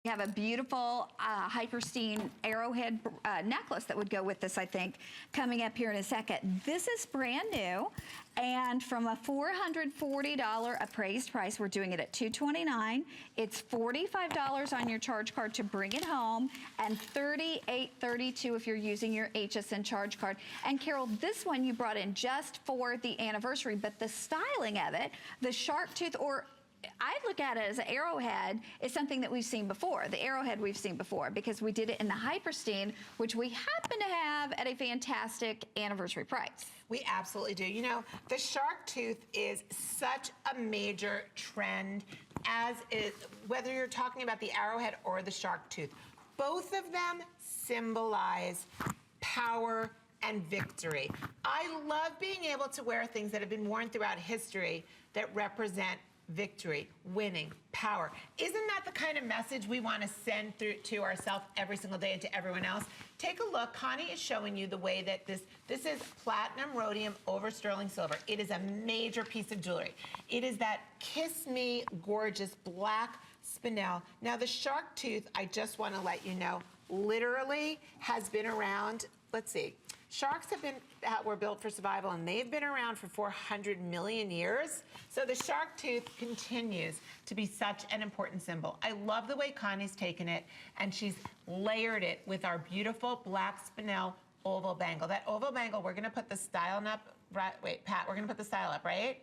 have a beautiful Hyperstein arrowhead necklace that would go with this, I think, coming up here in a second. This is brand new, and from a $440 appraised price, we're doing it at $229. It's $45 on your charge card to bring it home, and $38.32 if you're using your HSN charge card. And Carol, this one you brought in just for the anniversary, but the styling of it, the shark tooth, or I look at it as an arrowhead, is something that we've seen before. The arrowhead we've seen before because we did it in the Hyperstein, which we happen to have at a fantastic anniversary price. We absolutely do. You know, the shark tooth is such a major trend, as is whether you're talking about the arrowhead or the shark tooth. Both of them symbolize power and victory. I love being able to wear things that have been worn throughout history that represent victory, winning, power. Isn't that the kind of message we want to send through to ourselves every single day and to everyone else? Take a look. Connie is showing you the way that this is platinum rhodium over sterling silver. It is a major piece of jewelry. It is that kiss me gorgeous black spinel. Now the shark tooth, I just want to let you know, literally has been around. Let's see. Sharks were built for survival, and they've been around for 400 million years. So the shark tooth continues to be such an important symbol. I love the way Connie's taken it, and she's layered it with our beautiful black spinel oval bangle. That oval bangle, we're gonna put the style up, right? Wait, Pat, we're gonna put the style up, right?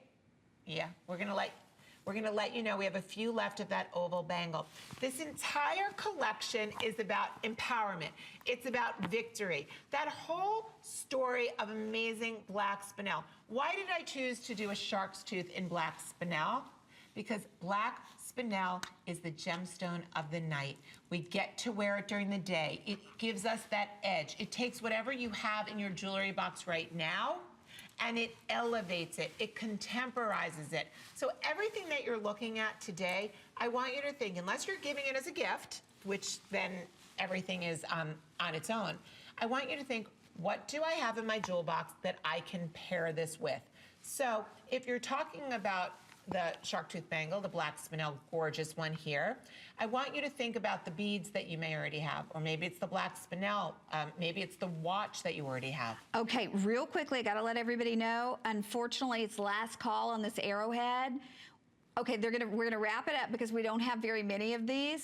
Yeah, we're gonna let you know we have a few left of that oval bangle. This entire collection is about empowerment. It's about victory. That whole story of amazing black spinel. Why did I choose to do a shark's tooth in black spinel? Because black spinel is the gemstone of the night. We get to wear it during the day. It gives us that edge. It takes whatever you have in your jewelry box right now, and it elevates it, it contemporizes it. So everything that you're looking at today, I want you to think, unless you're giving it as a gift, which then everything is on its own, I want you to think, what do I have in my jewel box that I can pair this with? So if you're talking about the shark tooth bangle, the black spinel, gorgeous one here, I want you to think about the beads that you may already have, or maybe it's the black spinel, maybe it's the watch that you already have. Okay, real quickly, I gotta let everybody know, unfortunately, it's last call on this arrowhead. Okay, we're gonna wrap it up because we don't have very many of these.